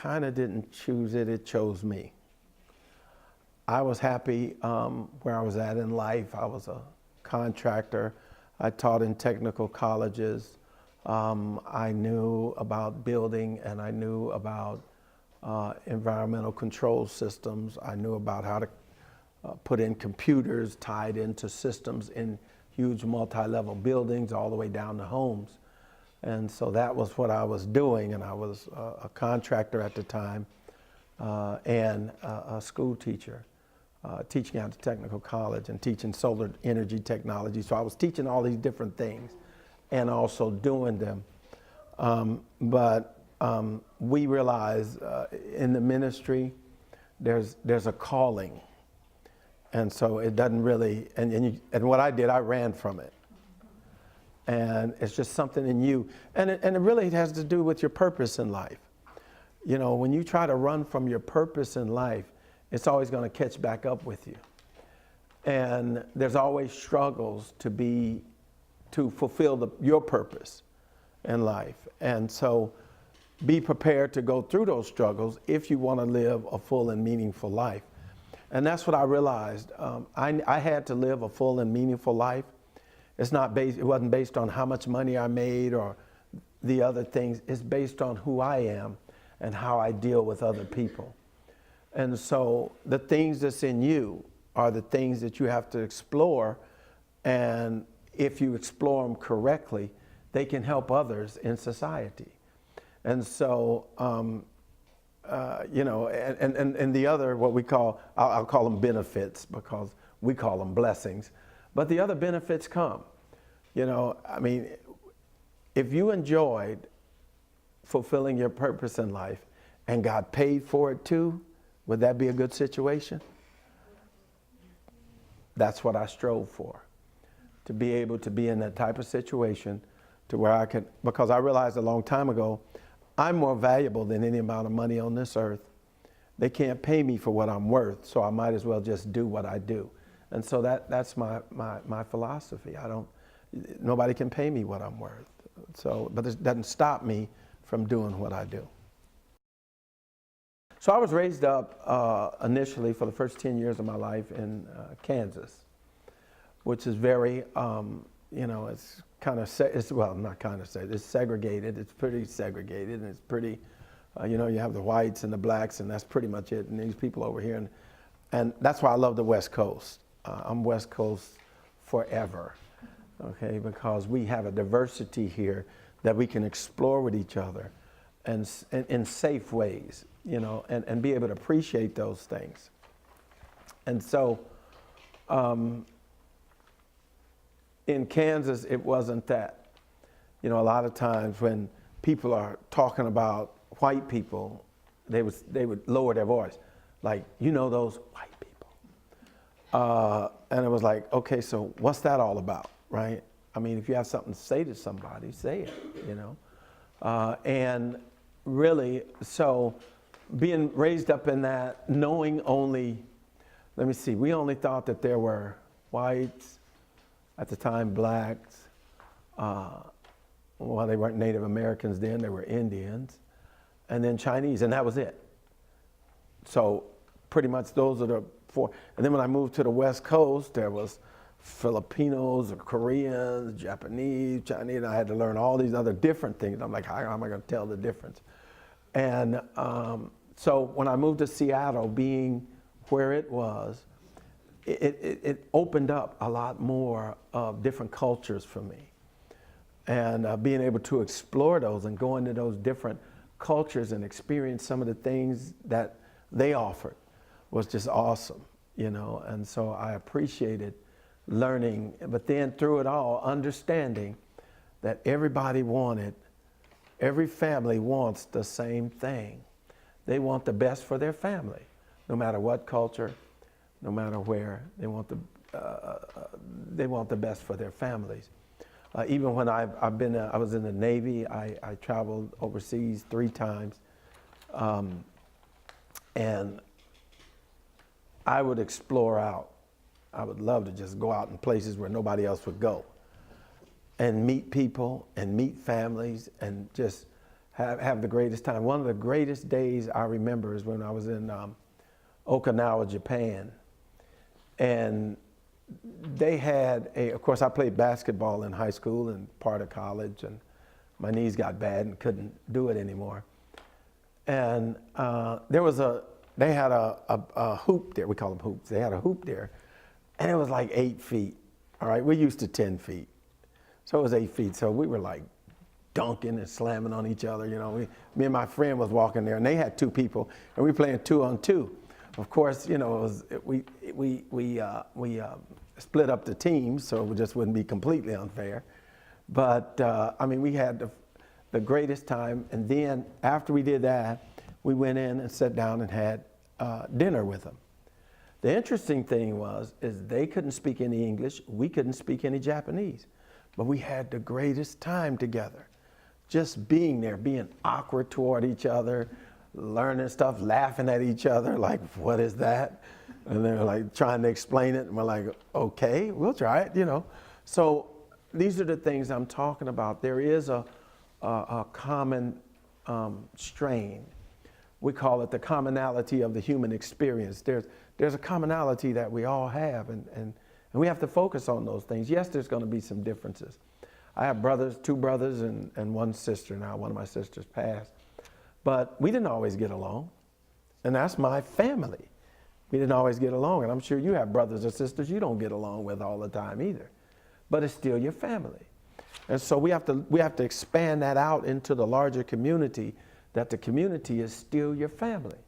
kind of didn't choose it, it chose me. I was happy where I was at in life. I was a contractor. I taught in technical colleges. I knew about building, and I knew about environmental control systems. I knew about how to put in computers tied into systems in huge multi-level buildings all the way down to homes. And so that was what I was doing, and I was a contractor at the time and a school teacher, teaching at the technical college and teaching solar energy technology. So I was teaching all these different things and also doing them. But we realized in the ministry, there's a calling. And so it doesn't really, and what I did, I ran from it. And it's just something in you. And it really has to do with your purpose in life. You know, when you try to run from your purpose in life, it's always going to catch back up with you. And there's always struggles to fulfill your purpose in life. And so be prepared to go through those struggles if you want to live a full and meaningful life. And that's what I realized. I had to live a full and meaningful life. It wasn't based on how much money I made or the other things. It's based on who I am and how I deal with other people. And so the things that's in you are the things that you have to explore. And if you explore them correctly, they can help others in society. And so, you know, and the other, what we call, I'll call them benefits because we call them blessings. But the other benefits come. You know, I mean, if you enjoyed fulfilling your purpose in life and got paid for it too, would that be a good situation? That's what I strove for, to be able to be in that type of situation to where I could, because I realized a long time ago, I'm more valuable than any amount of money on this earth. They can't pay me for what I'm worth, so I might as well just do what I do. And so that's my philosophy. Nobody can pay me what I'm worth. So, but it doesn't stop me from doing what I do. So I was raised up initially for the first 10 years of my life in Kansas, which is very, you know, it's kind of, well, not kind of, it's segregated. It's pretty segregated, and it's pretty, you know, you have the whites and the blacks, and that's pretty much it. And these people over here, and that's why I love the West Coast. I'm West Coast forever, okay, because we have a diversity here that we can explore with each other and in safe ways, you know, and be able to appreciate those things. And so in Kansas, it wasn't that. You know, a lot of times when people are talking about white people, they would lower their voice, like, you know, those white people. And it was like, okay, so what's that all about, right? I mean, if you have something to say to somebody, say it, you know? And really, so being raised up in that, knowing only, let me see, we only thought that there were whites, at the time blacks, well, they weren't Native Americans then, they were Indians, and then Chinese, and that was it. So pretty much those are the four. And then when I moved to the West Coast, there was Filipinos, Koreans, Japanese, Chinese, and I had to learn all these other different things. I'm like, how am I going to tell the difference? And so when I moved to Seattle, being where it was, it opened up a lot more of different cultures for me. And being able to explore those and go into those different cultures and experience some of the things that they offered was just awesome, you know. And so I appreciated learning, but then through it all, understanding that everybody every family wants the same thing. They want the best for their family, no matter what culture, no matter where. They want the best for their families. Even when I was in the Navy, I traveled overseas 3 times, and I would explore out. I would love to just go out in places where nobody else would go and meet people and meet families and just have the greatest time. One of the greatest days I remember is when I was in Okinawa, Japan. And they had of course I played basketball in high school and part of college, and my knees got bad and couldn't do it anymore. And they had a hoop there, we call them hoops. They had a hoop there, and it was like 8 feet, all right? We're used to 10 feet. So it was 8 feet, so we were like dunking and slamming on each other, you know. Me and my friend was walking there, and they had 2 people, and we were playing 2-on-2. Of course, you know, we split up the teams, so it just wouldn't be completely unfair. But I mean, we had the greatest time. And then after we did that, we went in and sat down and had dinner with them. The interesting thing is they couldn't speak any English, we couldn't speak any Japanese, but we had the greatest time together. Just being there, being awkward toward each other, learning stuff, laughing at each other, like, what is that? And they're like trying to explain it, and we're like, okay, we'll try it, you know. So these are the things I'm talking about. There is a common strain. We call it the commonality of the human experience. There's a commonality that we all have, and we have to focus on those things. Yes, there's going to be some differences. I have 2 brothers and 1 sister now. One of my sisters passed. But we didn't always get along, and that's my family. We didn't always get along, and I'm sure you have brothers or sisters you don't get along with all the time either. But it's still your family. And so we have to expand that out into the larger community, that the community is still your family,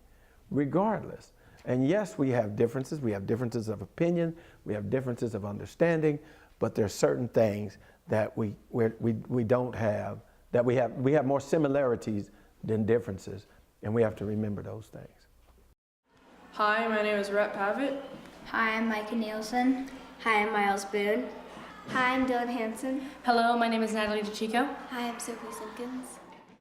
regardless. And yes, we have differences. We have differences of opinion. We have differences of understanding. But there are certain things that we don't have, that we have more similarities than differences. And we have to remember those things. Hi, my name is Rhett Pavitt. Hi, I'm Micah Nielsen. Hi, I'm Miles Boone. Hi, I'm Dylan Hansen. Hello, my name is Natalie DeChico. Hi, I'm Sophie Simpkins.